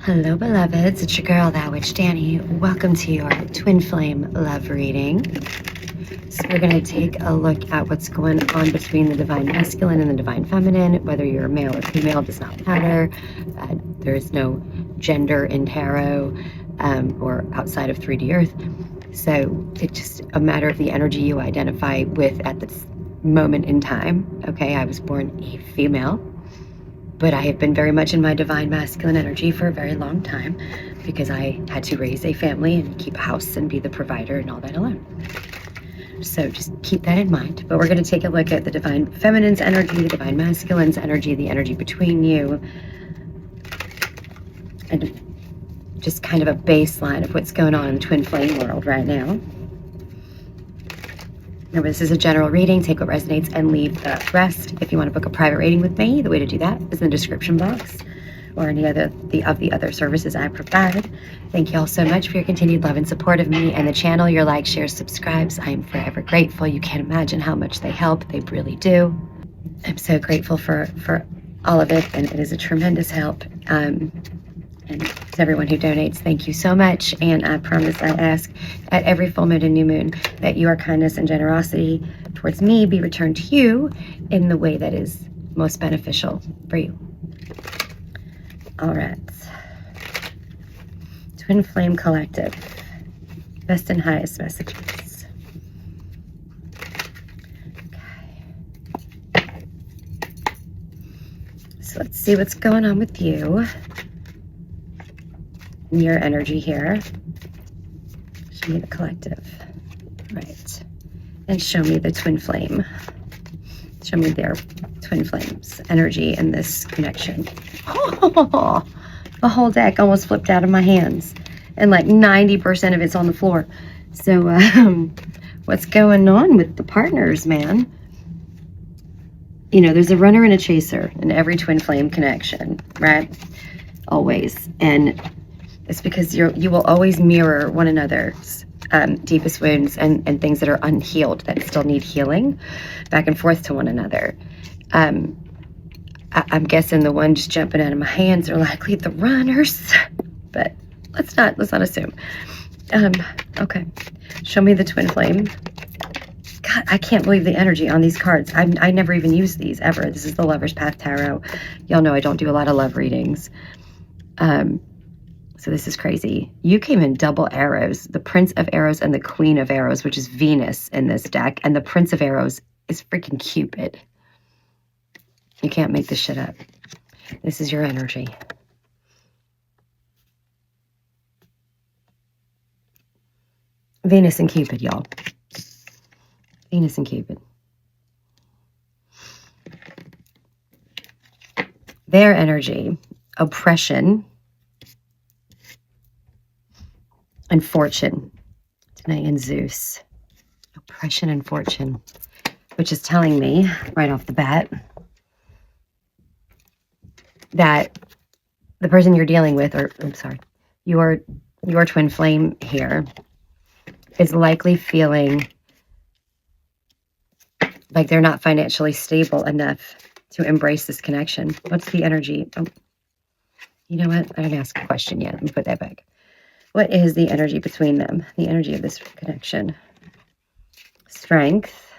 Hello, beloveds. It's your girl, That Witch Dani. Welcome to your twin flame love reading. So we're going to take a look at what's going on between the divine masculine and the divine feminine. Whether you're male or female does not matter. There is no gender in tarot or outside of 3D Earth. So it's just a matter of the energy you identify with at this moment in time. Okay, I was born a female, but I have been very much in my divine masculine energy for a very long time because I had to raise a family and keep a house and be the provider and all that alone. So just keep that in mind. But we're going to take a look at the divine feminine's energy, the divine masculine's energy, the energy between you, and just kind of a baseline of what's going on in the twin flame world right now. Remember, this is a general reading. Take what resonates and leave the rest. If you want to book a private reading with me, the way to do that is in the description box or any other of the other services I provide. Thank you all so much for your continued love and support of me and the channel. Your likes, shares, subscribes. I am forever grateful. You can't imagine how much they help. They really do. I'm so grateful for all of it, and it is a tremendous help. And to everyone who donates, thank you so much. And I promise I ask at every full moon and new moon that your kindness and generosity towards me be returned to you in the way that is most beneficial for you. All right. Twin Flame Collective. Best and highest messages. Okay. So let's see what's going on with you. Your energy here. Show me the collective. Right. And show me the twin flame. Show me their twin flames energy in this connection. Oh, the whole deck almost flipped out of my hands. And like 90% of it's on the floor. So what's going on with the partners, man? You know, there's a runner and a chaser in every twin flame connection, right? Always. And it's because you will always mirror one another's deepest wounds and things that are unhealed that still need healing back and forth to one another. I'm guessing the one just jumping out of my hands are likely the runners, but let's not assume. Okay, show me the twin flame. God, I can't believe the energy on these cards. I never even used these ever. This is the Lover's Path Tarot. Y'all know I don't do a lot of love readings. So this is crazy. You came in double arrows, the Prince of Arrows and the Queen of Arrows, which is Venus in this deck. And the Prince of Arrows is freaking Cupid. You can't make this shit up. This is your energy. Venus and Cupid, y'all. Venus and Cupid. Their energy, oppression, and fortune. Tonight in Zeus. Oppression and fortune. Which is telling me, right off the bat, that the person you're dealing with, or I'm sorry, your twin flame here, is likely feeling like they're not financially stable enough to embrace this connection. What's the energy? Oh, you know what? I didn't ask a question yet. Let me put that back. What is the energy between them? The energy of this connection. Strength.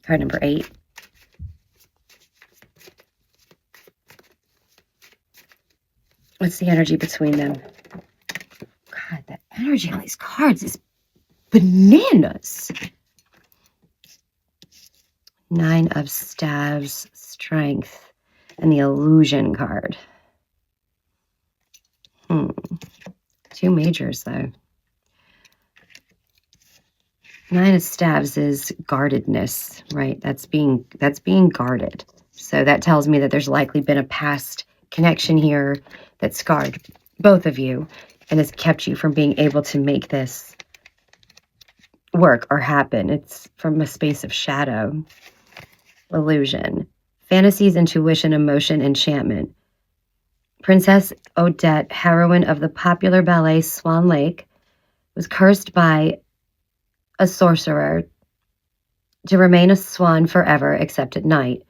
Card number 8. What's the energy between them? God, the energy on these cards is bananas. 9 of Staves, Strength, and the Illusion card. 2 majors, though. 9 of Staves is guardedness, right? That's being guarded. So that tells me that there's likely been a past connection here that scarred both of you and has kept you from being able to make this work or happen. It's from a space of shadow. Illusion. Fantasies, intuition, emotion, enchantment. Princess Odette, heroine of the popular ballet Swan Lake, was cursed by a sorcerer to remain a swan forever except at night.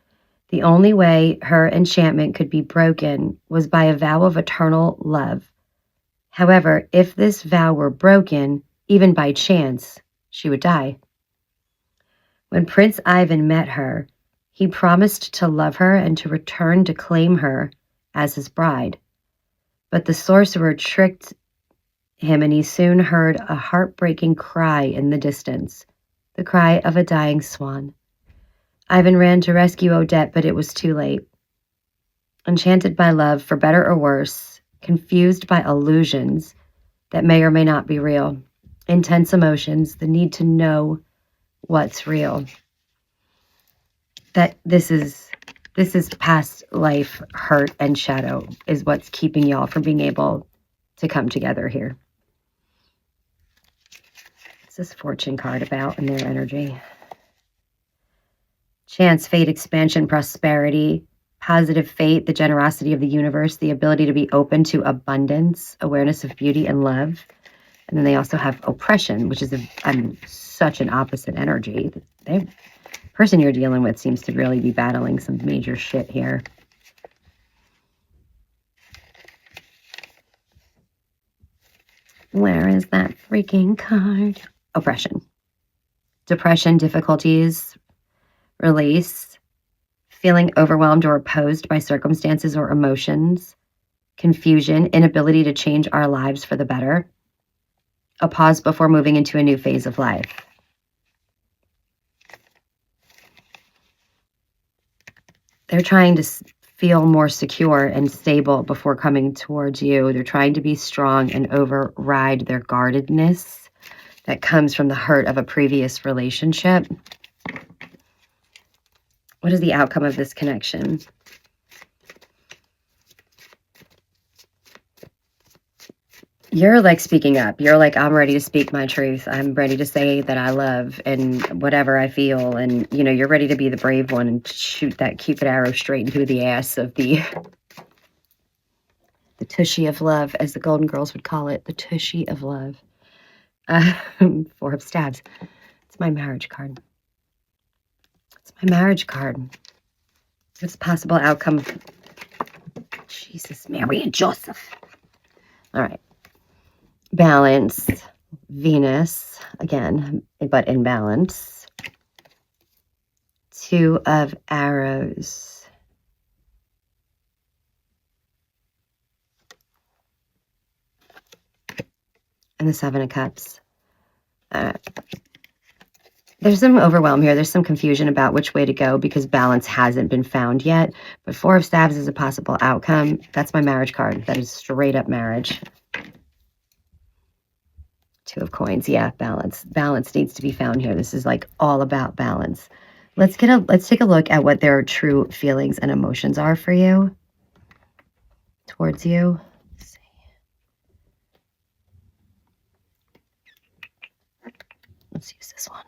The only way her enchantment could be broken was by a vow of eternal love. However, if this vow were broken, even by chance, she would die. When Prince Ivan met her, he promised to love her and to return to claim her as his bride. But the sorcerer tricked him, and he soon heard a heartbreaking cry in the distance, the cry of a dying swan. Ivan ran to rescue Odette, but it was too late. Enchanted by love, for better or worse, confused by illusions that may or may not be real, intense emotions, the need to know what's real. That this is past life hurt and shadow is what's keeping y'all from being able to come together here. What's this fortune card about in their energy? Chance, fate, expansion, prosperity, positive fate, the generosity of the universe, the ability to be open to abundance, awareness of beauty and love. And then they also have oppression, which is such an opposite energy. The person you're dealing with seems to really be battling some major shit here. Where is that freaking card? Oppression. Depression, difficulties, release, feeling overwhelmed or opposed by circumstances or emotions, confusion, inability to change our lives for the better, a pause before moving into a new phase of life. They're trying to feel more secure and stable before coming towards you. They're trying to be strong and override their guardedness that comes from the hurt of a previous relationship. What is the outcome of this connection? You're like speaking up. You're like, I'm ready to speak my truth. I'm ready to say that I love and whatever I feel. And, you know, you're ready to be the brave one and shoot that Cupid arrow straight into the ass of the tushy of love, as the Golden Girls would call it, the tushy of love. Four of Stabs. It's my marriage card. It's my marriage card. What's possible outcome? Jesus, Mary and Joseph. All right. Balance, Venus, again, but in balance. Two of Arrows. And the Seven of Cups. There's some overwhelm here. There's some confusion about which way to go because balance hasn't been found yet. But Four of Staves is a possible outcome. That's my marriage card. That is straight up marriage. Two of Coins. Yeah, balance. Balance needs to be found here. This is like all about balance. Let's take a look at what their true feelings and emotions are for you. Towards you. Let's see. Let's use this one.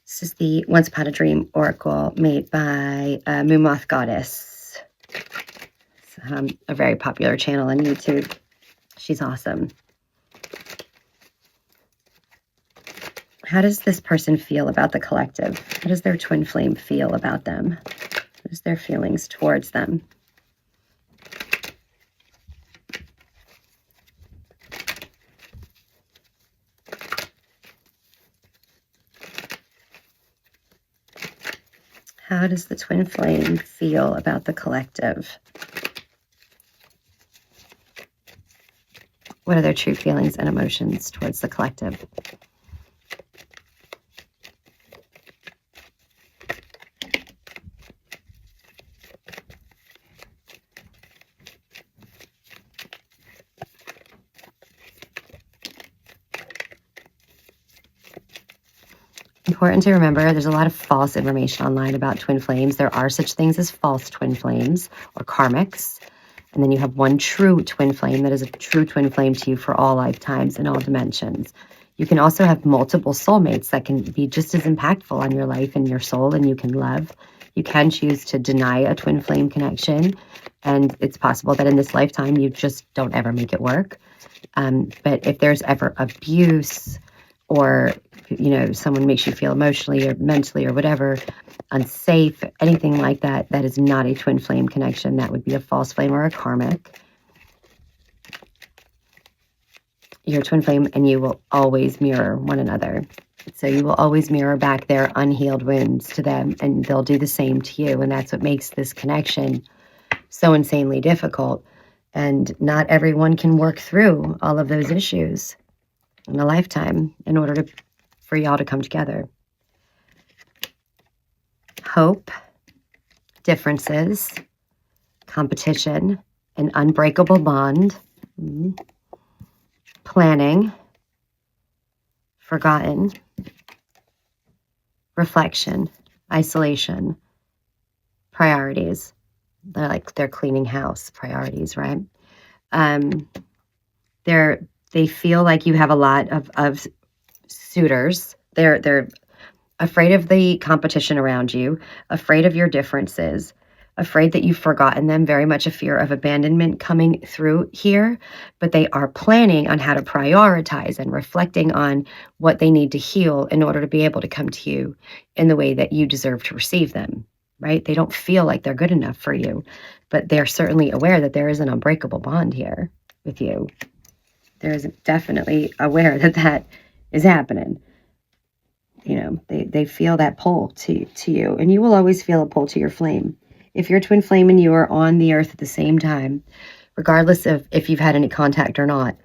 This is the Once Upon a Dream Oracle made by Moon Moth Goddess. A very popular channel on YouTube. She's awesome. How does this person feel about the collective? How does their twin flame feel about them? What is their feelings towards them? How does the twin flame feel about the collective? What are their true feelings and emotions towards the collective? Important to remember, there's a lot of false information online about twin flames. There are such things as false twin flames or karmics. And then you have one true twin flame that is a true twin flame to you for all lifetimes and all dimensions. You can also have multiple soulmates that can be just as impactful on your life and your soul, and you can love. You can choose to deny a twin flame connection, and it's possible that in this lifetime you just don't ever make it work. But if there's ever abuse or, you know, someone makes you feel emotionally or mentally or whatever, unsafe, anything like that, that is not a twin flame connection. That would be a false flame or a karmic. You're a twin flame and you will always mirror one another. So you will always mirror back their unhealed wounds to them, and they'll do the same to you. And that's what makes this connection so insanely difficult. And not everyone can work through all of those issues in a lifetime in order for y'all to come together. Hope, differences, competition, an unbreakable bond, planning, forgotten, reflection, isolation, priorities. They're cleaning house, priorities, right? They feel like you have a lot of suitors. They're afraid of the competition around you, afraid of your differences, afraid that you've forgotten them, very much a fear of abandonment coming through here, but they are planning on how to prioritize and reflecting on what they need to heal in order to be able to come to you in the way that you deserve to receive them, right? They don't feel like they're good enough for you, but they're certainly aware that there is an unbreakable bond here with you. There is definitely aware that that is happening. You know, they feel that pull to you, and you will always feel a pull to your flame. If you're a twin flame and you are on the earth at the same time, regardless of if you've had any contact or not,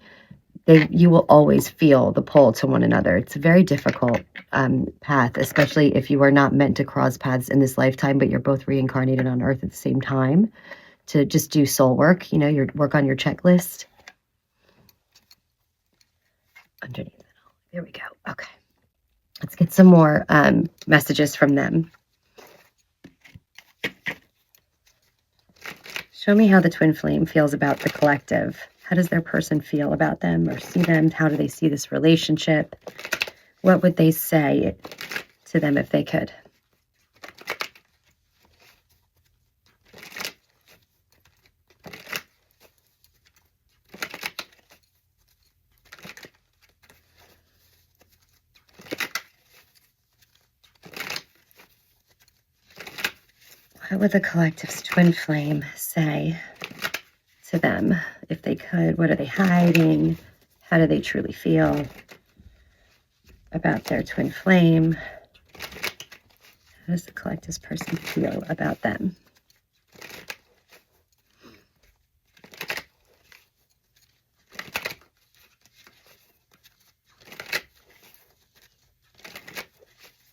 you will always feel the pull to one another. It's a very difficult path, especially if you are not meant to cross paths in this lifetime, but you're both reincarnated on earth at the same time to just do soul work, you know, your work on your checklist. Underneath it all. There we go. Okay. Let's get some more messages from them. Show me how the twin flame feels about the collective. How does their person feel about them or see them? How do they see this relationship? What would they say to them if they could? What would the collective's twin flame say to them if they could? What are they hiding? How do they truly feel about their twin flame? How does the collective's person feel about them?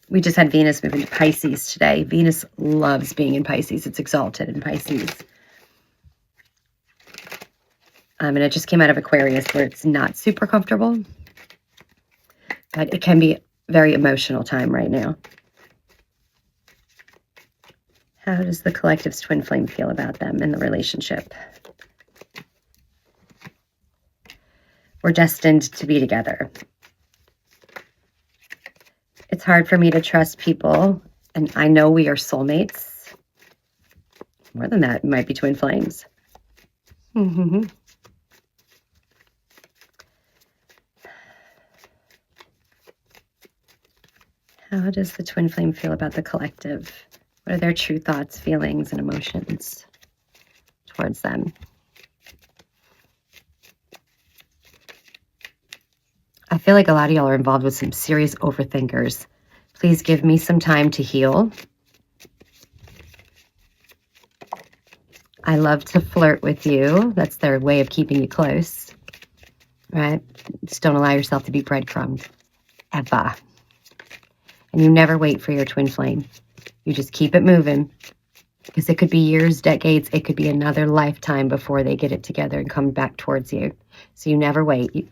We just had Venus move into Pisces today. Venus loves being in Pisces. It's exalted in Pisces. And it just came out of Aquarius where it's not super comfortable. But it can be a very emotional time right now. How does the collective's twin flame feel about them in the relationship? We're destined to be together. It's hard for me to trust people, and I know we are soulmates. More than that, it might be twin flames. How does the twin flame feel about the collective? What are their true thoughts, feelings, and emotions towards them? I feel like a lot of y'all are involved with some serious overthinkers. Please give me some time to heal. I love to flirt with you. That's their way of keeping you close, right? Just don't allow yourself to be breadcrumbed, ever. And you never wait for your twin flame. You just keep it moving, because it could be years, decades. It could be another lifetime before they get it together and come back towards you. So you never wait. You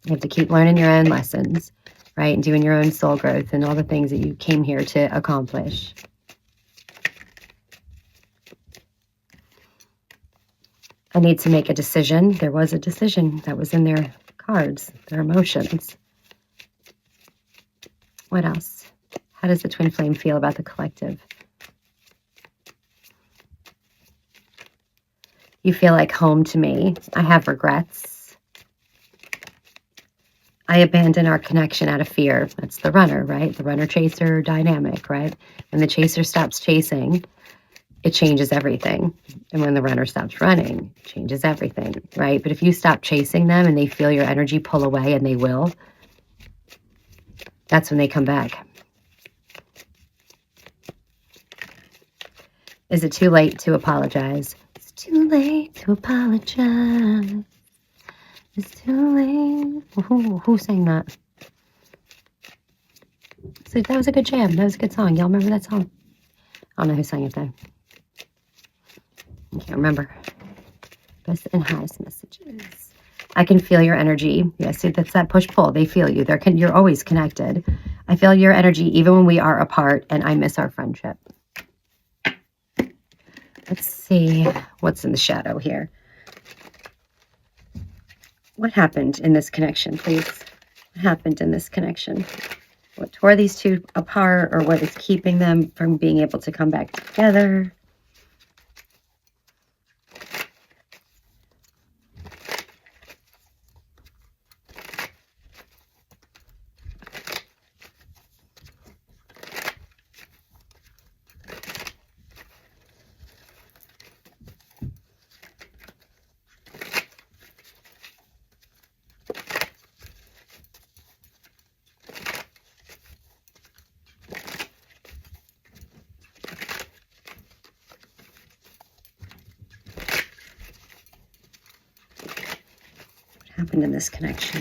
have to keep learning your own lessons, right? And doing your own soul growth and all the things that you came here to accomplish. I need to make a decision. There was a decision that was in their cards, their emotions. What else? How does the twin flame feel about the collective? You feel like home to me. I have regrets. I abandon our connection out of fear. That's the runner, right? The runner-chaser dynamic, right? When the chaser stops chasing, it changes everything. And when the runner stops running, it changes everything, right? But if you stop chasing them and they feel your energy pull away, and they will, that's when they come back. Is it too late to apologize? It's too late to apologize. It's too late. Who sang that? So that was a good jam. That was a good song. Y'all remember that song? I don't know who sang it though. I can't remember. Best and highest messages. I can feel your energy. Yes, see, that's that push-pull. They feel you. You're always connected. I feel your energy even when we are apart, and I miss our friendship. Let's see what's in the shadow here. What happened in this connection, please? What happened in this connection? What tore these two apart, or what is keeping them from being able to come back together? Happened in this connection.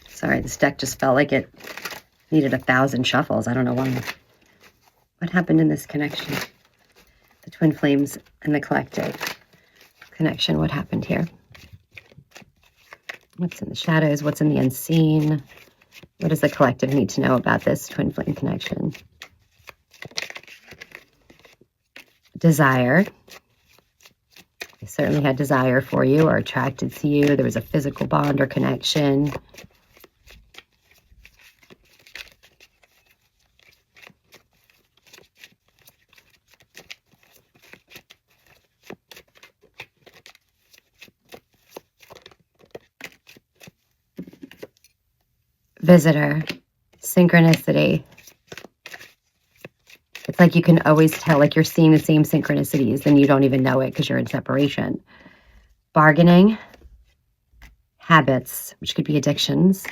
Sorry, this deck just felt like it needed 1,000 shuffles. I don't know why. What happened in this connection? The twin flames and the collective connection. What happened here? What's in the shadows? What's in the unseen? What does the collective need to know about this twin flame connection? Desire. They certainly had desire for you, or attracted to you. There was a physical bond or connection. Visitor. Synchronicity. It's like you can always tell, like you're seeing the same synchronicities and you don't even know it because you're in separation. Bargaining. Habits, which could be addictions.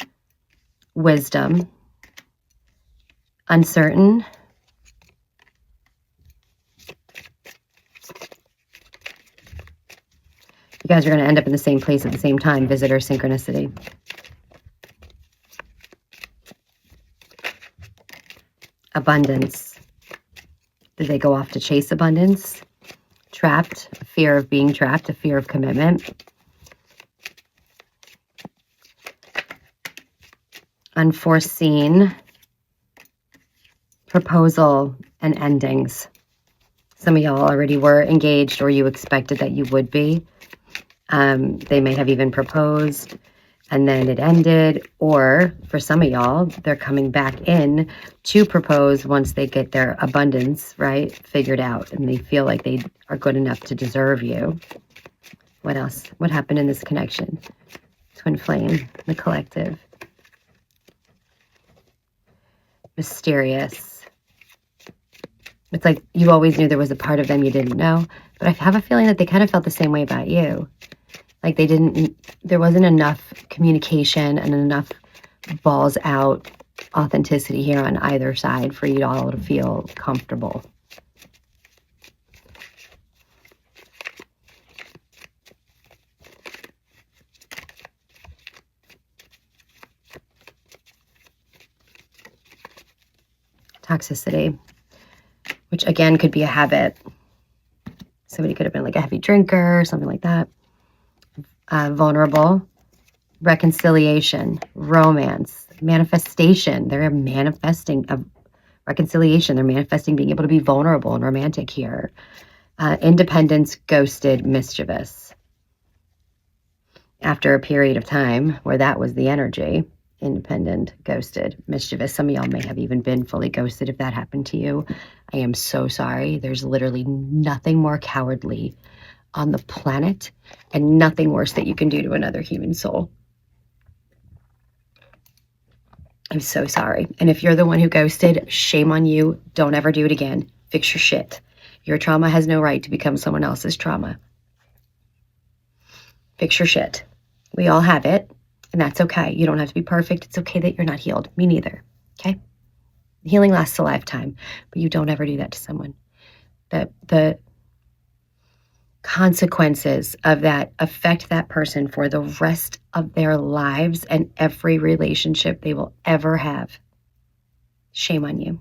Wisdom. Uncertain. You guys are going to end up in the same place at the same time. Visitor, synchronicity. Abundance. Did they go off to chase abundance? Trapped, a fear of being trapped, a fear of commitment. Unforeseen. Proposal and endings. Some of y'all already were engaged, or you expected that you would be. They may have even proposed and then it ended, or for some of y'all, they're coming back in to propose once they get their abundance, right, figured out, and they feel like they are good enough to deserve you. What else? What happened in this connection? Twin flame, the collective. Mysterious. It's like you always knew there was a part of them you didn't know, but I have a feeling that they kind of felt the same way about you. Like there wasn't enough communication and enough balls out authenticity here on either side for you all to feel comfortable. Toxicity, which again could be a habit. Somebody could have been like a heavy drinker or something like that. Vulnerable. Reconciliation. Romance. Manifestation. They're manifesting a reconciliation. They're manifesting being able to be vulnerable and romantic here. Independence. Ghosted. Mischievous. After a period of time where that was the energy. independent, ghosted, mischievous. Some of y'all may have even been fully ghosted if that happened to you. I am so sorry. There's literally nothing more cowardly on the planet and nothing worse that you can do to another human soul. I'm so sorry. And if you're the one who ghosted, shame on you. Don't ever do it again. Fix your shit. Your trauma has no right to become someone else's trauma. Fix your shit. We all have it, and that's okay. You don't have to be perfect. It's okay that you're not healed. Me neither. Okay? Healing lasts a lifetime, but you don't ever do that to someone. The consequences of that affect that person for the rest of their lives and every relationship they will ever have. Shame on you.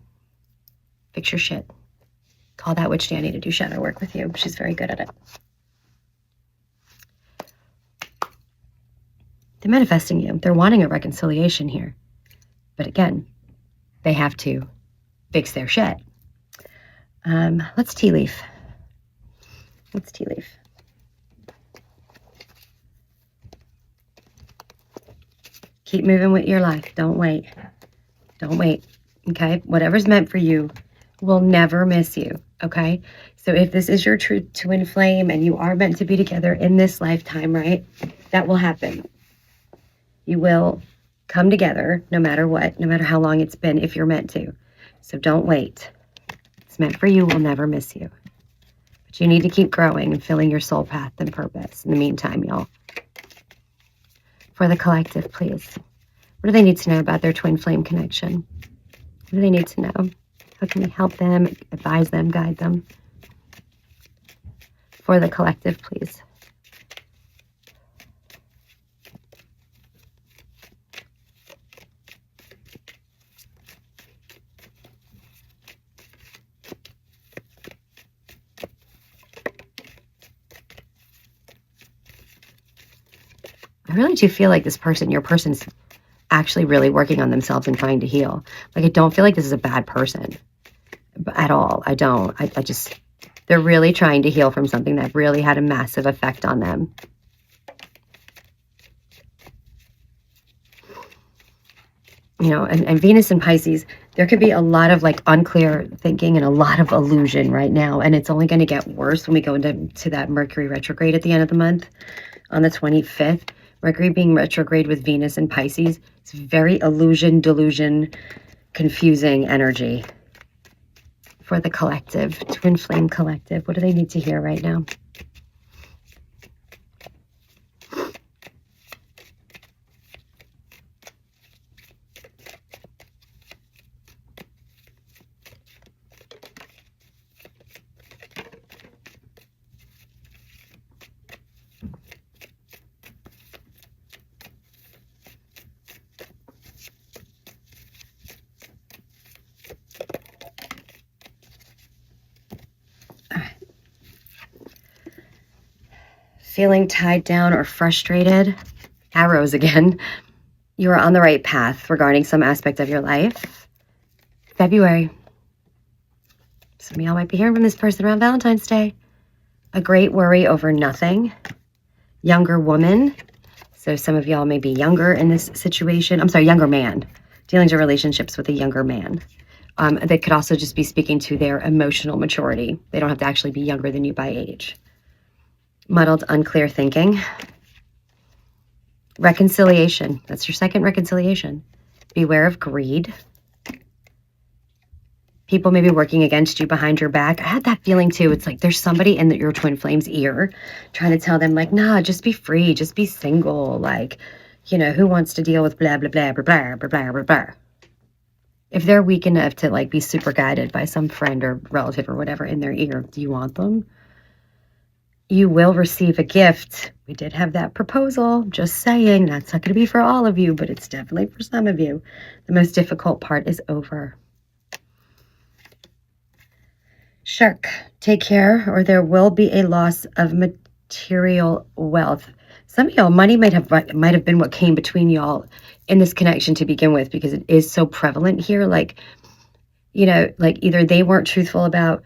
Fix your shit. Call that witch Dani to do shadow work with you. She's very good at it. They're manifesting you. They're wanting a reconciliation here. But again, they have to fix their shit. Let's tea leaf. Let's tea leaf. Keep moving with your life. Don't wait. Don't wait. Okay? Whatever's meant for you will never miss you. Okay? So if this is your true twin flame and you are meant to be together in this lifetime, right? That will happen. You will come together no matter what, no matter how long it's been, if you're meant to. So don't wait. It's meant for you, will never miss you. But you need to keep growing and filling your soul path and purpose in the meantime, y'all. For the collective, please. What do they need to know about their twin flame connection? What do they need to know? How can we help them, advise them, guide them? For the collective, please. I really do feel like this person, your person's actually really working on themselves and trying to heal. Like, I don't feel like this is a bad person at all. I don't. I just, they're really trying to heal from something that really had a massive effect on them. You know, and Venus and Pisces, there could be a lot of like unclear thinking and a lot of illusion right now. And it's only going to get worse when we go into that Mercury retrograde at the end of the month on the 25th. Mercury being retrograde with Venus and Pisces, it's very illusion, delusion, confusing energy. For the collective, twin flame collective, what do they need to hear right now? Feeling tied down or frustrated, arrows again, you are on the right path regarding some aspect of your life. February. Some of y'all might be hearing from this person around Valentine's Day. A great worry over nothing. Younger woman. So some of y'all may be younger in this situation. I'm sorry, younger man. Dealing with relationships with a younger man. They could also just be speaking to their emotional maturity. They don't have to actually be younger than you by age. Muddled, unclear thinking. Reconciliation. That's your second reconciliation. Beware of greed. People may be working against you behind your back. I had that feeling too. It's like there's somebody in your twin flame's ear trying to tell them like, nah, just be free, just be single. Like, you know, who wants to deal with blah, blah, blah, blah, blah, blah, blah, blah, blah. If they're weak enough to like be super guided by some friend or relative or whatever in their ear, do you want them? You will receive a gift. We did have that proposal. Just saying, that's not going to be for all of you, but it's definitely for some of you. The most difficult part is over. Shark, take care, or there will be a loss of material wealth. Some of y'all, money might have been what came between y'all in this connection to begin with, because it is so prevalent here. Like, you know, like either they weren't truthful about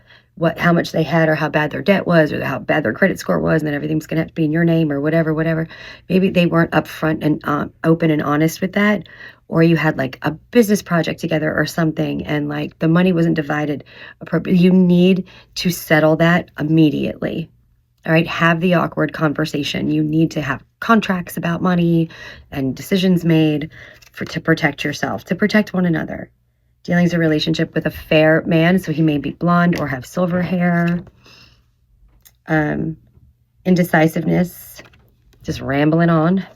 how much they had or how bad their debt was or how bad their credit score was, and then everything's going to have to be in your name or whatever. Maybe they weren't upfront and open and honest with that, or you had like a business project together or something and like the money wasn't divided appropriately. You need to settle that immediately. All right, have the awkward conversation. You need to have contracts about money and decisions made to protect yourself, to protect one another. Dealing is a relationship with a fair man, so he may be blonde or have silver hair. Indecisiveness, just rambling on.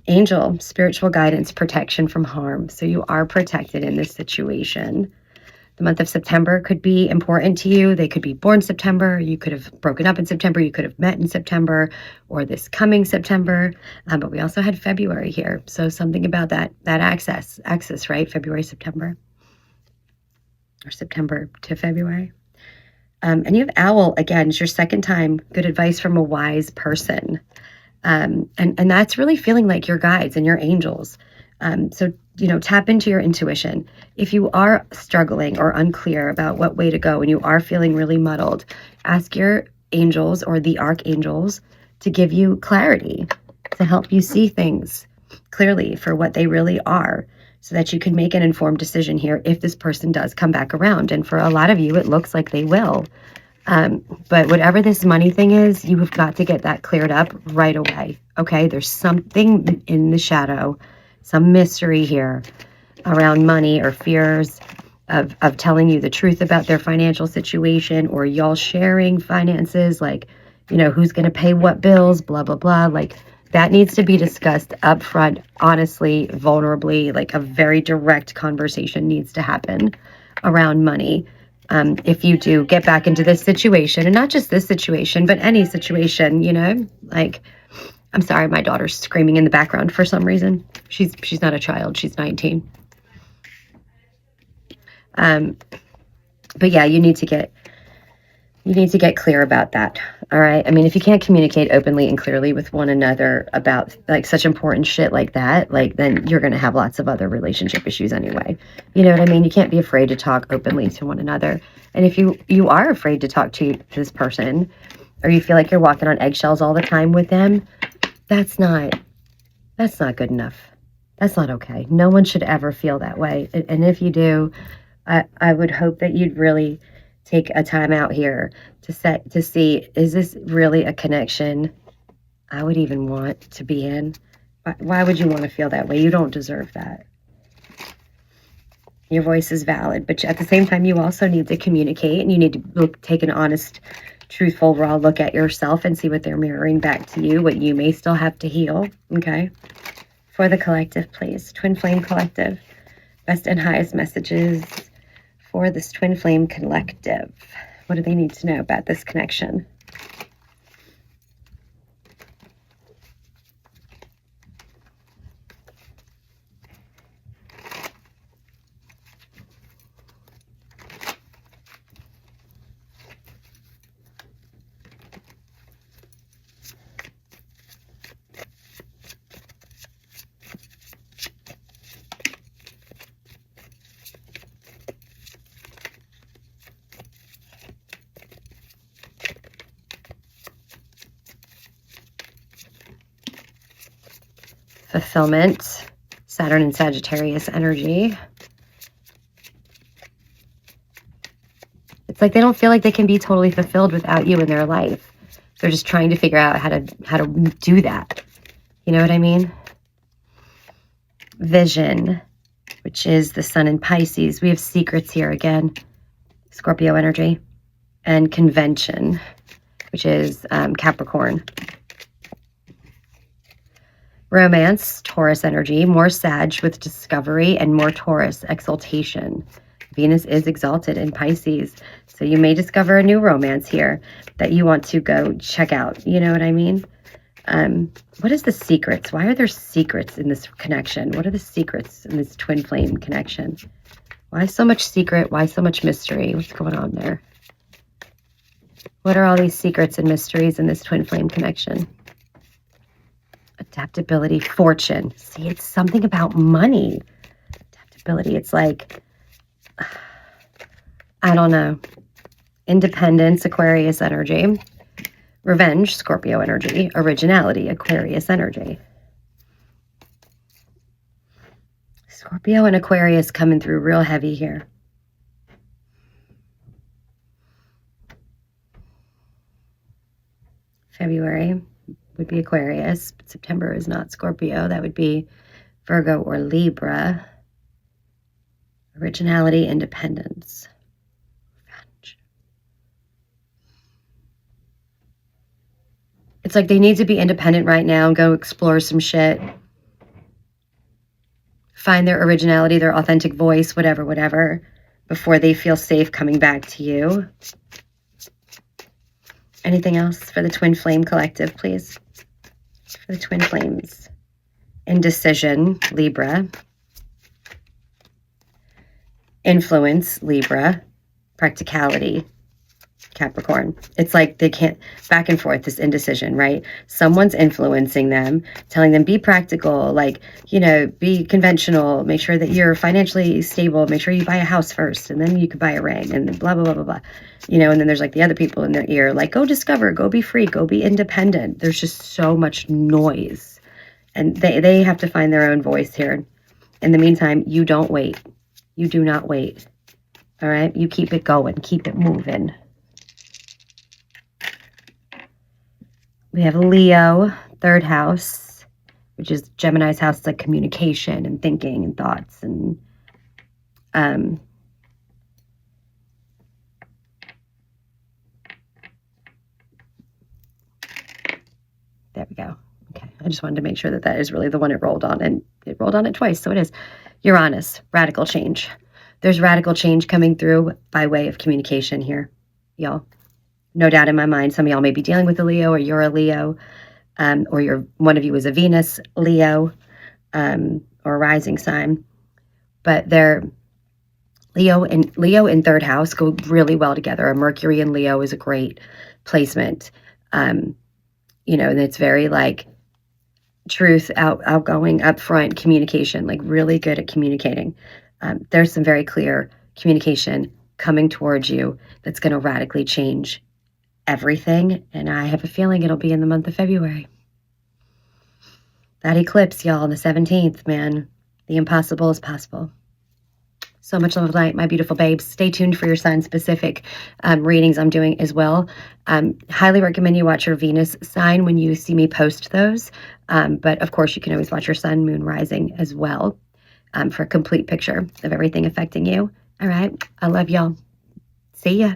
Angel, spiritual guidance, protection from harm. So you are protected in this situation. The month of September could be important to you. They could be born September. You could have broken up in September. You could have met in September or this coming September. But we also had February here. So something about that axis, right? February, September, or September to February. And you have Owl, again, it's your second time. Good advice from a wise person. And that's really feeling like your guides and your angels. So, tap into your intuition. If you are struggling or unclear about what way to go and you are feeling really muddled, ask your angels or the archangels to give you clarity, to help you see things clearly for what they really are, so that you can make an informed decision here if this person does come back around. And for a lot of you, it looks like they will. But whatever this money thing is, you have got to get that cleared up right away. Okay, there's something in the shadow, some mystery here around money or fears of telling you the truth about their financial situation, or y'all sharing finances, like, who's going to pay what bills, blah, blah, blah. Like, that needs to be discussed up front, honestly, vulnerably. Like, a very direct conversation needs to happen around money. If you do get back into this situation, and not just this situation, but any situation, like, I'm sorry, my daughter's screaming in the background for some reason. She's not a child. She's 19. But yeah, you need to get clear about that. All right. I mean, if you can't communicate openly and clearly with one another about like such important shit like that, like, then you're going to have lots of other relationship issues anyway. You know what I mean? You can't be afraid to talk openly to one another. And if you are afraid to talk to this person, or you feel like you're walking on eggshells all the time with them, that's not good enough. That's not okay. No one should ever feel that way. And if you do, I would hope that you'd really take a time out here to see, is this really a connection I would even want to be in? Why would you want to feel that way? You don't deserve that. Your voice is valid, but at the same time, you also need to communicate, and you need to take an honest, truthful, raw look at yourself and see what they're mirroring back to you, what you may still have to heal, okay? For the collective, please. Twin Flame Collective. Best and highest messages for this Twin Flame Collective. What do they need to know about this connection? Fulfillment, Saturn and Sagittarius energy. It's like they don't feel like they can be totally fulfilled without you in their life. They're just trying to figure out how to do that. You know what I mean? Vision, which is the Sun in Pisces. We have secrets here again, Scorpio energy. And convention, which is Capricorn. Romance, Taurus energy, more Sag with discovery, and more Taurus, exaltation. Venus is exalted in Pisces, so you may discover a new romance here that you want to go check out. You know what I mean? What is the secrets? Why are there secrets in this connection? What are the secrets in this twin flame connection? Why so much secret? Why so much mystery? What's going on there? What are all these secrets and mysteries in this twin flame connection? Adaptability, fortune. See, it's something about money. Adaptability. It's like, I don't know. Independence, Aquarius energy. Revenge, Scorpio energy. Originality, Aquarius energy. Scorpio and Aquarius coming through real heavy here. February would be Aquarius, but September is not Scorpio. That would be Virgo or Libra. Originality, independence. Revenge. It's like they need to be independent right now and go explore some shit. Find their originality, their authentic voice, whatever, before they feel safe coming back to you. Anything else for the Twin Flame Collective, please? For the Twin Flames. Indecision, Libra. Influence, Libra. Practicality, Capricorn. It's like they can't, back and forth, this indecision, right? Someone's influencing them, telling them be practical, like, you know, be conventional, make sure that you're financially stable, make sure you buy a house first, and then you could buy a ring, and blah, blah, blah, blah, blah. You know, and then there's like the other people in their ear, like, go discover, go be free, go be independent. There's just so much noise. And they have to find their own voice here. In the meantime, you don't wait. You do not wait. All right? You keep it going. Keep it moving. We have Leo, third house, which is Gemini's house. It's like communication and thinking and thoughts. And there we go. Okay. I just wanted to make sure that that is really the one it rolled on. And it rolled on it twice. So it is. Uranus, radical change. There's radical change coming through by way of communication here, y'all. No doubt in my mind, some of y'all may be dealing with a Leo, or you're a Leo, or one of you is a Venus Leo, or a rising sign. But Leo and third house go really well together. A Mercury and Leo is a great placement. You know, and it's very like truth, outgoing, upfront communication, like really good at communicating. There's some very clear communication coming towards you that's going to radically change everything. And I have a feeling it'll be in the month of February. That eclipse, y'all, on the 17th, man. The impossible is possible. So much love light, my beautiful babes. Stay tuned for your sign-specific readings I'm doing as well. Highly recommend you watch your Venus sign when you see me post those. But, of course, you can always watch your sun, moon, rising as well for a complete picture of everything affecting you. All right. I love y'all. See ya.